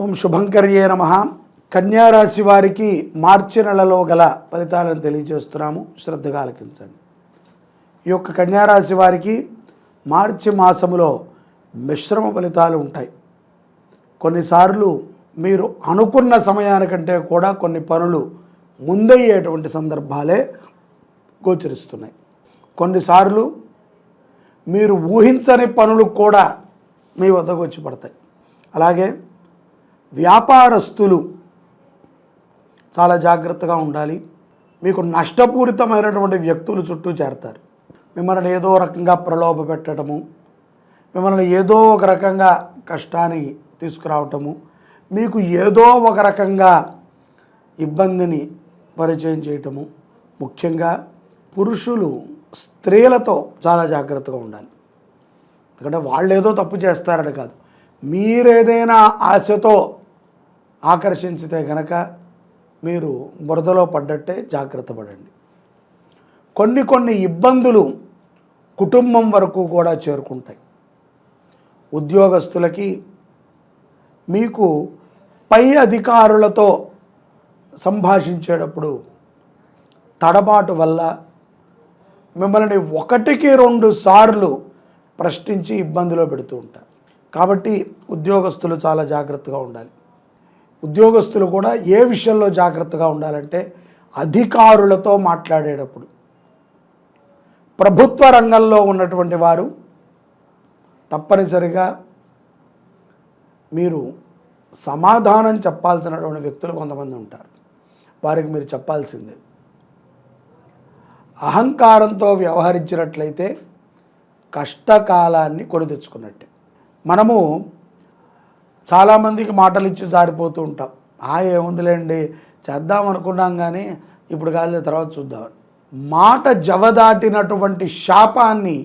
ఓం శుభంకర్యే నమః. కన్యారాశి వారికి మార్చి నెలలో గల ఫలితాలను తెలియజేస్తున్నాము, శ్రద్ధగా ఆలకించండి. ఈ యొక్క కన్యారాశి వారికి మార్చి మాసములో మిశ్రమ ఫలితాలు ఉంటాయి. కొన్నిసార్లు మీరు అనుకున్న సమయానికంటే కూడా కొన్ని పనులు ముందయ్యేటువంటి సందర్భాలే గోచరిస్తున్నాయి. కొన్నిసార్లు మీరు ఊహించని పనులు కూడా మీ వద్దకు వచ్చి పడతాయి. అలాగే వ్యాపారస్తులు చాలా జాగ్రత్తగా ఉండాలి. మీకు నష్టపూరితమైనటువంటి వ్యక్తులు చుట్టూ చేరతారు. మిమ్మల్ని ఏదో రకంగా ప్రలోభ పెట్టడము, మిమ్మల్ని ఏదో ఒక రకంగా కష్టానికి తీసుకురావటము, మీకు ఏదో ఒక రకంగా ఇబ్బందిని పరిచయం చేయటము. ముఖ్యంగా పురుషులు స్త్రీలతో చాలా జాగ్రత్తగా ఉండాలి. ఎందుకంటే వాళ్ళు ఏదో తప్పు చేస్తారని కాదు, మీరేదైనా ఆశతో ఆకర్షించితే గనక మీరు బురదలో పడ్డట్టే. జాగ్రత్త పడండి. కొన్ని ఇబ్బందులు కుటుంబం వరకు కూడా చేరుకుంటాయి. ఉద్యోగస్తులకి మీకు పై అధికారులతో సంభాషించేటప్పుడు తడబాటు వల్ల మిమ్మల్ని 1-2 సార్లు ప్రశ్నించి ఇబ్బందిలో పెడుతూ ఉంటారు. కాబట్టి ఉద్యోగస్తులు చాలా జాగ్రత్తగా ఉండాలి. ఉద్యోగస్తులు కూడా ఏ విషయంలో జాగ్రత్తగా ఉండాలంటే అధికారులతో మాట్లాడేటప్పుడు. ప్రభుత్వ రంగంలో ఉన్నటువంటి వారు తప్పనిసరిగా మీరు సమాధానం చెప్పాల్సినటువంటి వ్యక్తులు కొంతమంది ఉంటారు. వారికి మీరు చెప్పాల్సిందే. అహంకారంతో వ్యవహరించినట్లయితే కష్టకాలాన్ని కొని తెచ్చుకున్నట్టే. మనము చాలామందికి మాటలు ఇచ్చి జారిపోతూ ఉంటాం. ఏముందిలేండి చేద్దాం అనుకున్నాం కానీ ఇప్పుడు కాదు, తర్వాత చూద్దామని. మాట జవదాటినటువంటి శాపాన్ని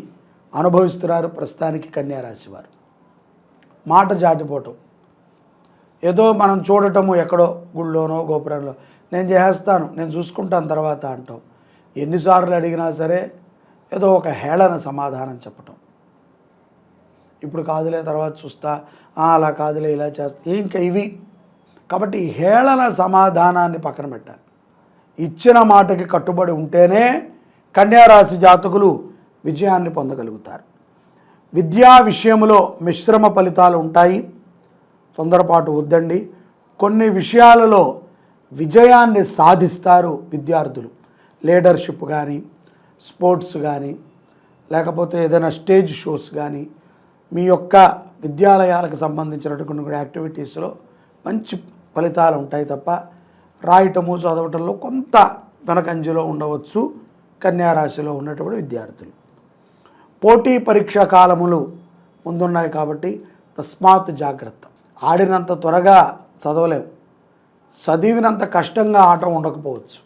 అనుభవిస్తున్నారు ప్రస్తుతానికి కన్యారాశి వారు. మాట జాటిపోవటం, ఏదో మనం చూడటము ఎక్కడో గుళ్ళోనో గోపురంలో, నేను చేస్తాను, నేను చూసుకుంటాను తర్వాత అంటాం. ఎన్నిసార్లు అడిగినా సరే ఏదో ఒక హేళన సమాధానం చెప్పటం. ఇప్పుడు కాదులే తర్వాత చూస్తా, అలా కాదులే ఇలా చేస్తా, ఇంకా ఇవి. కాబట్టి హేళన సమాధానాన్ని పక్కన పెట్టాలి. ఇచ్చిన మాటకి కట్టుబడి ఉంటేనే కన్యారాశి జాతకులు విజయాన్ని పొందగలుగుతారు. విద్యా విషయంలో మిశ్రమ ఫలితాలు ఉంటాయి. తొందరపాటు వద్దండి. కొన్ని విషయాలలో విజయాన్ని సాధిస్తారు విద్యార్థులు. లీడర్షిప్ కానీ, స్పోర్ట్స్ కానీ, లేకపోతే ఏదైనా స్టేజ్ షోస్ కానీ, మీ యొక్క విద్యాలయాలకు సంబంధించినటువంటి కొన్ని యాక్టివిటీస్లో మంచి ఫలితాలు ఉంటాయి తప్ప రాయటము చదవటంలో కొంత వెనకంజలో ఉండవచ్చు కన్యారాశిలో ఉన్నటువంటి విద్యార్థులు. పోటీ పరీక్షా కాలములు ముందున్నాయి కాబట్టి తస్మాత్ జాగ్రత్త. ఆడినంత త్వరగా చదవలేము, చదివినంత కష్టంగా ఆట ఉండకపోవచ్చు.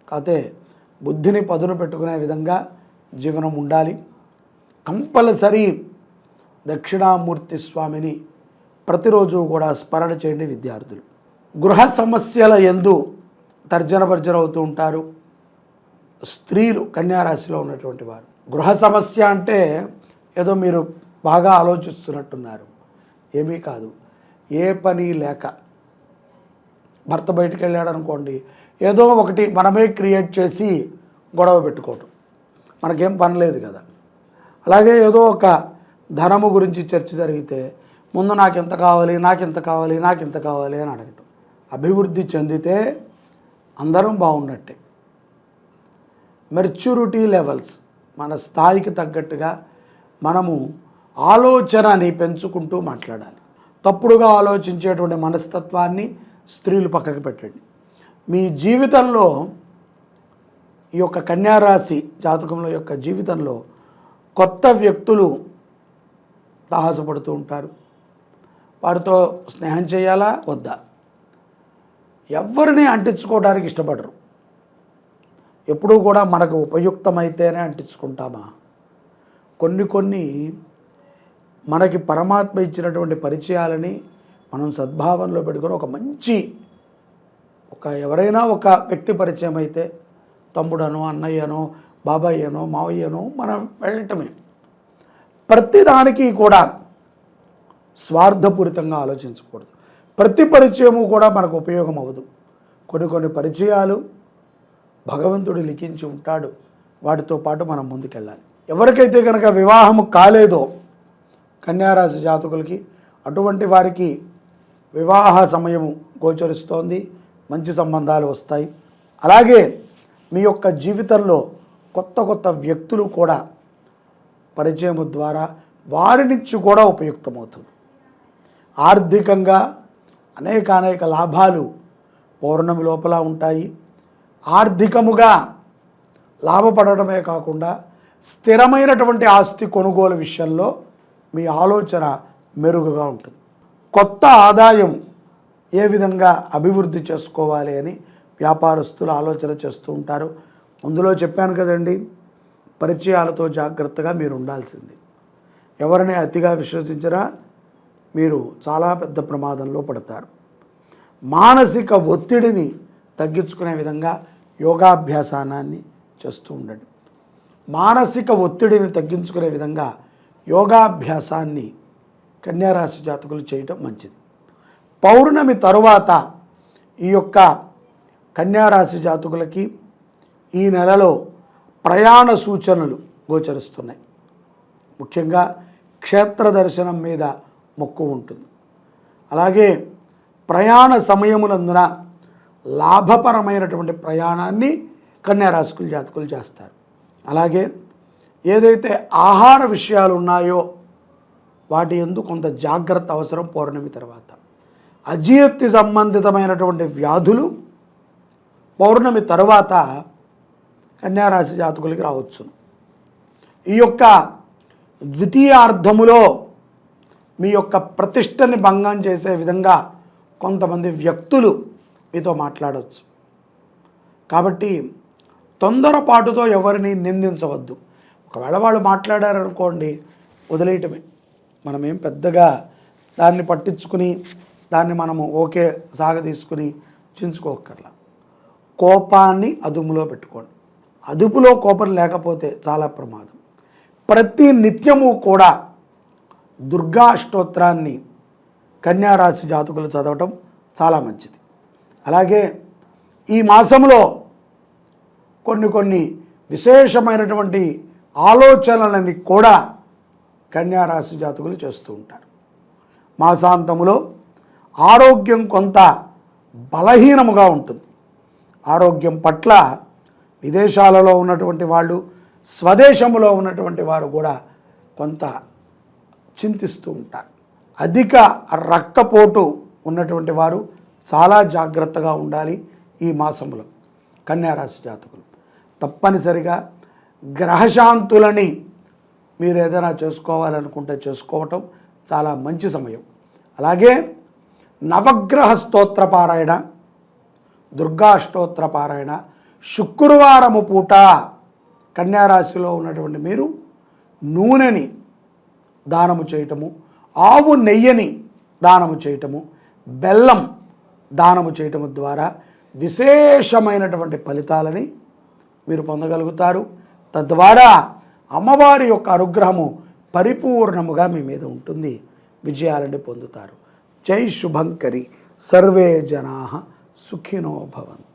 కాకపోతే బుద్ధిని పదును పెట్టుకునే విధంగా జీవనం ఉండాలి. కంపల్సరీ దక్షిణామూర్తి స్వామిని ప్రతిరోజు కూడా స్మరణ చేయండి విద్యార్థులు. గృహ సమస్యల యందు తర్జన భర్జన అవుతూ ఉంటారు స్త్రీలు, కన్యారాశిలో ఉన్నటువంటి వారు. గృహ సమస్య అంటే ఏదో మీరు బాగా ఆలోచిస్తున్నట్టున్నారు. ఏమీ కాదు. ఏ పని లేక భర్త బయటికి వెళ్ళాడు అనుకోండి, ఏదో ఒకటి మనమే క్రియేట్ చేసి గొడవ పెట్టుకోవటం. మనకేం పని లేదు కదా. అలాగే ఏదో ఒక ధనము గురించి చర్చ జరిగితే ముందు నాకెంత కావాలి, నాకెంత కావాలి, నాకెంత కావాలి అని అడగటం. అభివృద్ధి చెందితే అందరం బాగున్నట్టే. మెచ్యూరిటీ లెవెల్స్, మన స్థాయికి తగ్గట్టుగా మనము ఆలోచనని పెంచుకుంటూ మాట్లాడాలి. తప్పుడుగా ఆలోచించేటువంటి మనస్తత్వాన్ని స్త్రీలు పక్కకు పెట్టండి. మీ జీవితంలో ఈ యొక్క కన్యారాశి జాతకంలో యొక్క జీవితంలో కొత్త వ్యక్తులు సాహసపడుతూ ఉంటారు. వారితో స్నేహం చేయాలా వద్దా, ఎవరిని అంటించుకోవడానికి ఇష్టపడరు. ఎప్పుడూ కూడా మనకు ఉపయుక్తమైతేనే అంటించుకుంటామా. కొన్ని మనకి పరమాత్మ ఇచ్చినటువంటి పరిచయాలని మనం సద్భావనలో పెట్టుకొని ఒక మంచి ఎవరైనా ఒక వ్యక్తి పరిచయం అయితే, తమ్ముడనో, అన్నయ్యనో, బాబాయ్యనో, మావయ్యనో మనం వెళ్ళటమే. ప్రతిదానికి కూడా స్వార్థపూరితంగా ఆలోచించకూడదు. ప్రతి పరిచయము కూడా మనకు ఉపయోగం అవ్వదు. కొన్ని పరిచయాలు భగవంతుడు లిఖించి ఉంటాడు, వాటితో పాటు మనం ముందుకెళ్ళాలి. ఎవరికైతే కనుక వివాహము కాలేదో కన్యారాశి జాతకులకి, అటువంటి వారికి వివాహ సమయము గోచరిస్తోంది, మంచి సంబంధాలు వస్తాయి. అలాగే మీ యొక్క జీవితంలో కొత్త వ్యక్తులు కూడా పరిచయము ద్వారా వారి నుంచి కూడా ఉపయుక్తమవుతుంది. ఆర్థికంగా అనేక లాభాలు పౌర్ణమి లోపల ఉంటాయి. ఆర్థికముగా లాభపడటమే కాకుండా స్థిరమైనటువంటి ఆస్తి కొనుగోలు విషయంలో మీ ఆలోచన మెరుగుగా ఉంటుంది. కొత్త ఆదాయం ఏ విధంగా అభివృద్ధి చేసుకోవాలి అని వ్యాపారస్తులు ఆలోచన చేస్తూ ఉంటారు. అందులో చెప్పాను కదండి, పరిచయాలతో జాగ్రత్తగా మీరు ఉండాల్సింది. ఎవరిని అతిగా విశ్వసించినా మీరు చాలా పెద్ద ప్రమాదంలో పడతారు. మానసిక ఒత్తిడిని తగ్గించుకునే విధంగా యోగాభ్యాసాన్ని చేస్తూ ఉండండి. మానసిక ఒత్తిడిని తగ్గించుకునే విధంగా యోగాభ్యాసాన్ని కన్యారాశి జాతకులు చేయటం మంచిది. పౌర్ణమి తరువాత ఈ యొక్క కన్యారాశి జాతకులకి ఈ నెలలో ప్రయాణ సూచనలు గోచరిస్తున్నాయి. ముఖ్యంగా క్షేత్ర దర్శనం మీద మొక్కు ఉంటుంది. అలాగే ప్రయాణ సమయములందున లాభపరమైనటువంటి ప్రయాణాన్ని కన్యారాశి జాతకులు చేస్తారు. అలాగే ఏదైతే ఆహార విషయాలు ఉన్నాయో వాటి యందు కొంత జాగ్రత్త అవసరం. పౌర్ణమి తర్వాత అజీర్తి సంబంధితమైనటువంటి వ్యాధులు పౌర్ణమి తర్వాత కన్యారాశి జాతకులకి రావచ్చు. ఈ యొక్క ద్వితీయార్థములో మీ యొక్క ప్రతిష్టని భంగం చేసే విధంగా కొంతమంది వ్యక్తులు మీతో మాట్లాడవచ్చు. కాబట్టి తొందరపాటుతో ఎవరిని నిందించవద్దు. ఒకవేళ వాళ్ళు మాట్లాడారనుకోండి, వదిలేయటమే. మనమేం పెద్దగా దాన్ని పట్టించుకుని దాన్ని మనము ఓకే సాగదీసుకుని చించుకోకర్లా. కోపాన్ని అదుపులో పెట్టుకోండి. అదుపులో కోపం లేకపోతే చాలా ప్రమాదం. ప్రతి నిత్యము కూడా దుర్గా అష్టోత్తరాన్ని కన్యారాశి జాతకులు చదవటం చాలా మంచిది. అలాగే ఈ మాసంలో కొన్ని విశేషమైనటువంటి ఆలోచనలని కూడా కన్యారాశి జాతకులు చేస్తూ ఉంటారు. మాసాంతములో ఆరోగ్యం కొంత బలహీనముగా ఉంటుంది. ఆరోగ్యం పట్ల విదేశాలలో ఉన్నటువంటి వాళ్ళు, స్వదేశంలో ఉన్నటువంటి వారు కూడా కొంత చింతిస్తూ ఉంటారు. అధిక రక్తపోటు ఉన్నటువంటి వారు చాలా జాగ్రత్తగా ఉండాలి. ఈ మాసంలో కన్యారాశి జాతకులు తప్పనిసరిగా గ్రహశాంతులని మీరు ఏదైనా చేసుకోవాలనుకుంటే చేసుకోవటం చాలా మంచి సమయం. అలాగే నవగ్రహ స్తోత్ర పారాయణ, దుర్గా స్తోత్ర పారాయణ శుక్రవారము పూట కన్యారాశిలో ఉన్నటువంటి మీరు నూనెని దానము చేయటము, ఆవు నెయ్యిని దానము చేయటము, బెల్లం దానము చేయటము ద్వారా విశేషమైనటువంటి ఫలితాలని మీరు పొందగలుగుతారు. తద్వారా అమ్మవారి యొక్క అనుగ్రహము పరిపూర్ణముగా మీ మీద ఉంటుంది. విజయాలను పొందుతారు. జై శుభంకరి. సర్వే జనాః సుఖినో భవంతు.